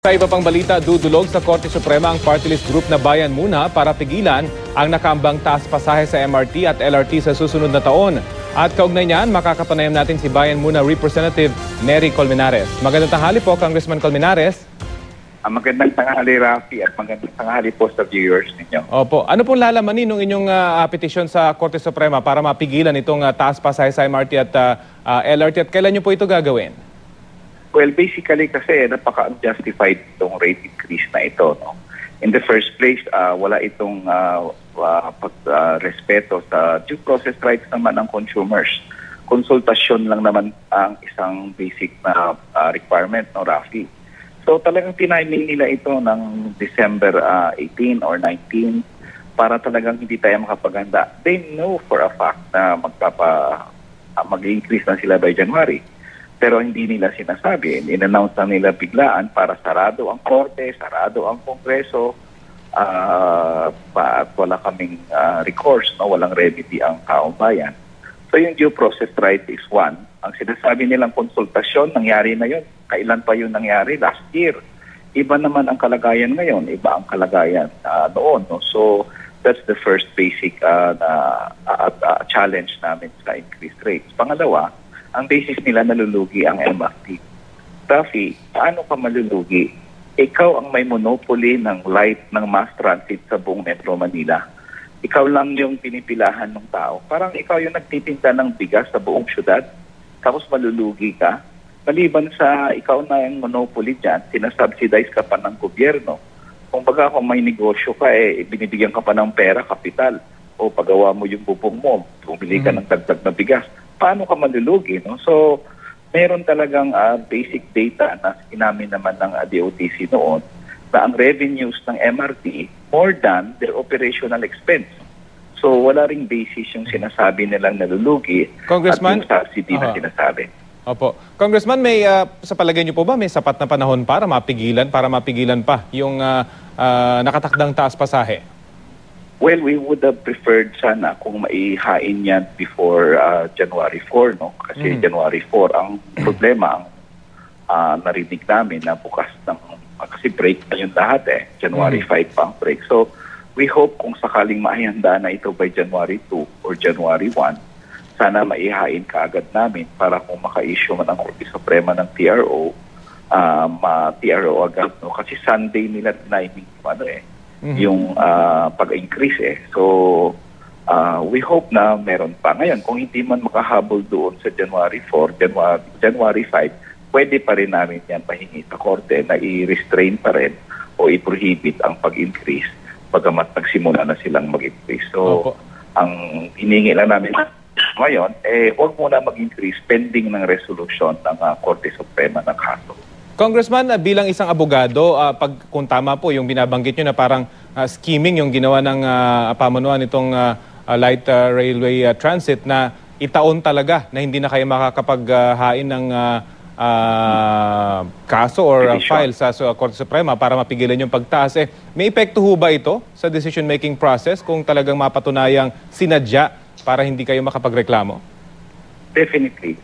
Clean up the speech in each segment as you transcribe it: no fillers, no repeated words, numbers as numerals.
Sa iba pang balita, dudulog sa Korte Suprema ang party list group na Bayan Muna para pigilan ang nakaambang taas pasahe sa MRT at LRT sa susunod na taon. At kaugnay niyan, makakapanayam natin si Bayan Muna Representative Nery Colmenares. Magandang tanghali po, Congressman Colmenares. Magandang tanghali, Rafi, at magandang tanghali po sa viewers ninyo. Opo. Ano pong lalamanin ng inyong petisyon sa Korte Suprema para mapigilan itong taas pasahe sa MRT at LRT? At kailan niyo po ito gagawin? Well, basically kasi napaka-unjustified itong rate increase na ito. No? In the first place, wala itong respeto sa due process rights naman ng consumers. Konsultasyon lang naman ang isang basic na requirement, no, Rafi? So talagang tiniming nila ito ng December 18 or 19 para talagang hindi tayo makapaganda. They know for a fact na mag-increase na sila by January. Pero hindi nila sinasabi. In-announce na nila biglaan para sarado ang korte, sarado ang kongreso, at wala kaming recourse, no? Walang remedy ang taong bayan. So yung due process right is one. Ang sinasabi nilang konsultasyon, nangyari na yun. Kailan pa yun nangyari? Last year. Iba naman ang kalagayan ngayon. Iba ang kalagayan noon. No? So that's the first basic challenge namin sa increased rates. Pangalawa, ang basis nila nalulugi ang MRT. Rafi, paano ka malulugi? Ikaw ang may monopoly ng light ng mass transit sa buong Metro Manila. Ikaw lang yung pinipilahan ng tao. Parang ikaw yung nagtitinda ng bigas sa buong syudad, tapos malulugi ka. Maliban sa ikaw na yung monopoly dyan, sinasubsidize ka pa ng gobyerno. Kung baga kung may negosyo ka, binibigyan ka pa ng pera, kapital, o pagawa mo yung bubong mo, bumili ka ng dagdag na bigas. Paano ka malulugi? No? So, meron talagang basic data na inamin naman ng DOTC noon na ang revenues ng MRT more than their operational expense. So, wala ring basis yung sinasabi nilang nalulugi Congressman, at yung subsidy na sinasabi. Opo. Congressman, may sa palagay niyo po ba may sapat na panahon para mapigilan pa yung nakatakdang taas pasahe? Well, we would have preferred sana kung maihain yan before January 4, no? Kasi January 4 ang problema, ang narinig namin na bukas ng, kasi break na yung lahat January 5 pa ang break. So, we hope kung sakaling maihanda na ito by January 2 or January 1, sana maihain kaagad namin para kung maka-issue man ang Korte Suprema ng TRO, ma-TRO agad, no? Kasi Sunday nila timing yung pag-increase So, we hope na meron pa. Ngayon, kung hindi man makahabol doon sa January 4, January 5, pwede pa rin namin yan mahingi sa korte na i-restrain pa rin o i-prohibit ang pag-increase bagamat nagsimula na silang mag-increase. So, ang hiningi lang namin ngayon, huwag muna mag-increase pending ng resolution ng Korte Suprema ng kaso. Congressman, bilang isang abogado, kung tama po yung binabanggit nyo na parang scheming yung ginawa ng pamunuan itong light railway transit na itaon talaga na hindi na kayo makakapaghain ng kaso or file sa Korte Suprema para mapigilan yung pagtaas. May epekto ho ba ito sa decision-making process kung talagang mapatunayang sinadya para hindi kayo makapagreklamo? Definitely.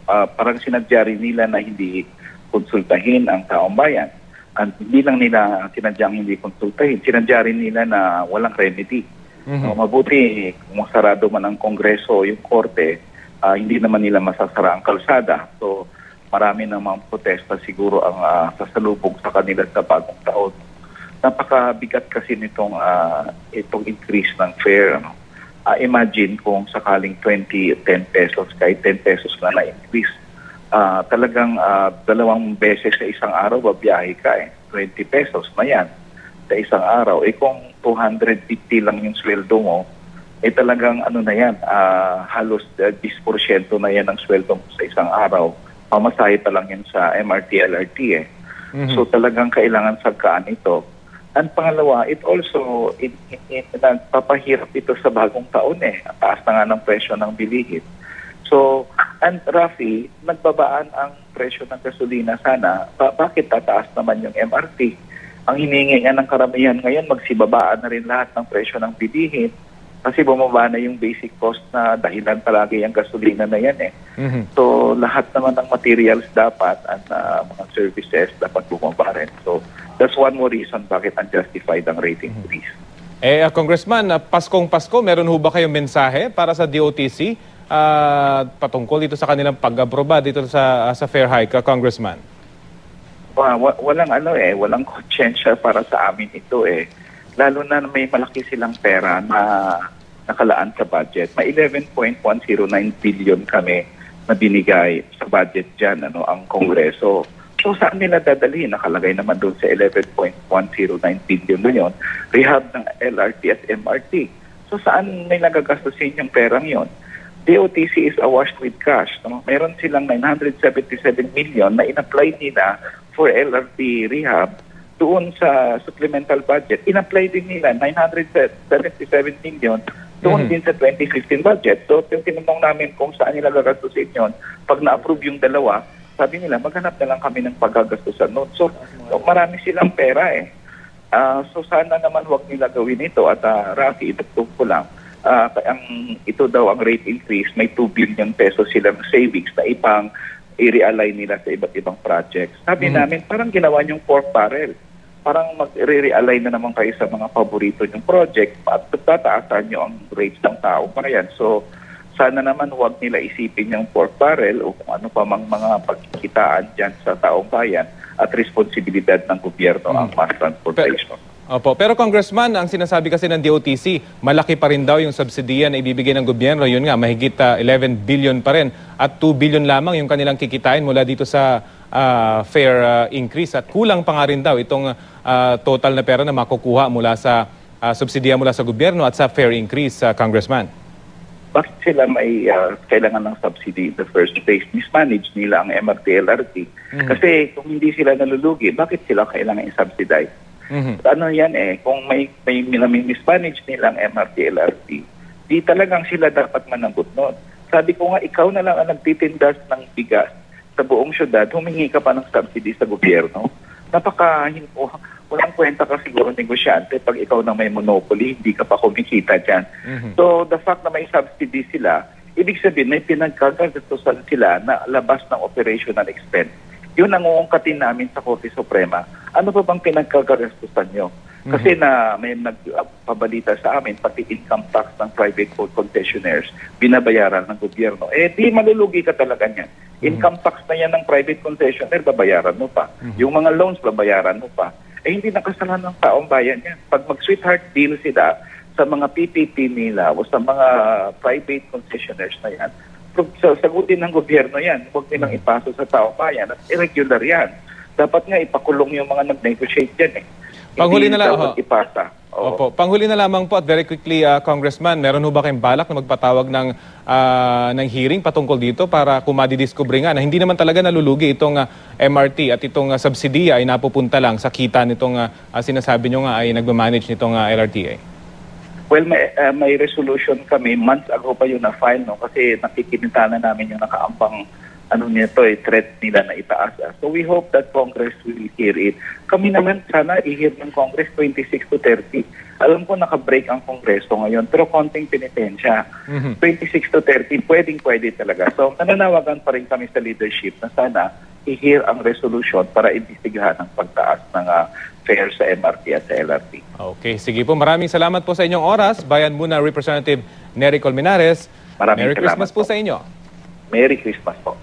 Parang sinadya rin nila na hindi konsultahin ang taong bayan. At hindi lang nila sinadyang hindi konsultahin, sinadya rin nila na walang remedy. So, mabuti kung sarado man ang Kongreso o yung Korte, hindi naman nila masasara ang kalsada. So marami namang protesta siguro ang sasalubog sa kanila sa bagong taon. Napakabigat kasi nitong itong increase ng fare. Imagine kung sakaling 10 pesos, kahit 10 pesos na na-increase. Talagang 2 beses sa isang araw babiyahe ka 20 pesos na yan sa isang araw. Kung 250 lang yung sweldo mo, talagang ano na yan, halos 10% na yan ang sweldo mo sa isang araw. Pamasahe pa lang yan sa MRT, LRT So talagang kailangan sagkaan ito. At pangalawa, it also nagpapahirap ito sa bagong taon Ang taas na nga ng presyo ng bilihin. So, and Rafi, nagbabaan ang presyo ng gasolina sana. Bakit tataas naman yung MRT? Ang hiningi nga ng karamihan ngayon, magsibabaan na rin lahat ng presyo ng bilihin. Kasi bumaba na yung basic cost na dahilan palagi yung gasolina na yan eh. So lahat naman ng materials dapat at mga services dapat bumaba rin. So that's one more reason bakit unjustified ang rate increase. Congressman, Paskong Pasko, meron ho ba kayong mensahe para sa DOTC patungkol dito sa kanilang pag-aproba dito sa fare hike, Congressman? Walang walang konsyensya para sa amin ito eh. Lalo na may malaki silang pera na nakalaan sa budget. May 11.109 billion kami na binigay sa budget dyan, ang Kongreso. So saan nila dadalhin? Nakalagay naman doon sa 11.109 billion na yun, rehab ng LRT at MRT. So saan nila gagastusin yung perang yon? DOTC is awash with cash. Meron silang 977 million na in-apply nila for LRT rehab doon sa supplemental budget. In-apply din nila 977 million doon din sa 2015 budget. So, tinanong namin kung saan nila gagastusin yun. Pag na-approve yung dalawa, sabi nila, maghanap na lang kami ng paggagastusan noon. So, marami silang pera eh. So, sana naman huwag nila gawin ito. At Rafi, itutog ko lang. Ito daw ang rate increase, may 2 billion pesos silang savings na ipang i-realign nila sa iba't ibang projects. Sabi namin, parang ginawa niyong pork barrel. Parang mag-re-realign na naman kayo sa mga paborito niyong project at tataasan niyo ang rates ng tao para yan. So, sana naman huwag nila isipin yung pork barrel o kung ano pa mang mga pagkikitaan dyan sa taong bayan at responsibilidad ng gobyerno ang mass transportation. Opo. Pero Congressman, ang sinasabi kasi ng DOTC, malaki pa rin daw yung subsidiya na ibibigay ng gobyerno. Yun nga, mahigit 11 billion pa rin at 2 billion lamang yung kanilang kikitain mula dito sa fare increase at kulang pa nga rin daw itong total na pera na makukuha mula sa subsidiya mula sa gobyerno at sa fare increase, Congressman. Bakit sila may kailangan ng subsidy in the first place? Mismanage nila ang MRT, LRT. Kasi kung hindi sila nalulugi, bakit sila kailangan i-subsidize? Ano yan eh, kung may mismanage nilang MRT, LRT, di talagang sila dapat managot nun. Sabi ko nga, ikaw na lang ang nagtitindas ng bigas sa buong syudad, humingi ka pa ng subsidy sa gobyerno. Walang kwenta ka siguro negosyante pag ikaw na may monopoly, hindi ka pa kumikita dyan. So the fact na may subsidy sila, ibig sabihin may pinagkagagastusan sila na labas ng operational expense. Yun ang uungkatin namin sa Korte Suprema. Ano ba bang pinagkagagastusan nyo? Kasi na may nagpabalita sa amin, pati income tax ng private road concessionaires, binabayaran ng gobyerno. Di malulugi ka talaga niyan. Income tax na yan ng private concessionaire, babayaran mo pa. Yung mga loans, babayaran mo pa. Hindi nakasalanan ng taong bayan yan. Pag mag-sweetheart deal sila sa mga PPP nila o sa mga private concessionaires na yan, sagutin ng gobyerno yan. Huwag nilang ipaso sa taong bayan at irregular yan. Dapat nga ipakulong yung mga nag-negotiate dyan eh. Panghuli na lang, ipasa. Opo. Panghuli na lamang po at very quickly, Congressman, meron ho ba kayong balak na magpatawag ng hearing patungkol dito para kung madidiscover nga na hindi naman talaga nalulugi itong MRT at itong subsidiya ay napupunta lang sa kita nitong sinasabi nyo nga ay nagmamanage nitong LRTA? Well, may resolution kami. Months ago pa yun na-file, no? Kasi nakikinita na namin yung nakaambang threat nila na itaas. So we hope that Congress will hear it. Kami naman sana i-hear ng Congress 26 to 30. Alam ko naka-break ang Kongreso ngayon, pero konting penitensya. 26 to 30, pwede talaga. So nananawagan pa rin kami sa leadership na sana i-hear ang resolution para imbestigahan ang pagtaas ng fare sa MRT at sa LRT. Okay, sige po. Maraming salamat po sa inyong oras. Bayan muna Representative Nery Colmenares. Merry Christmas po sa inyo. Merry Christmas po.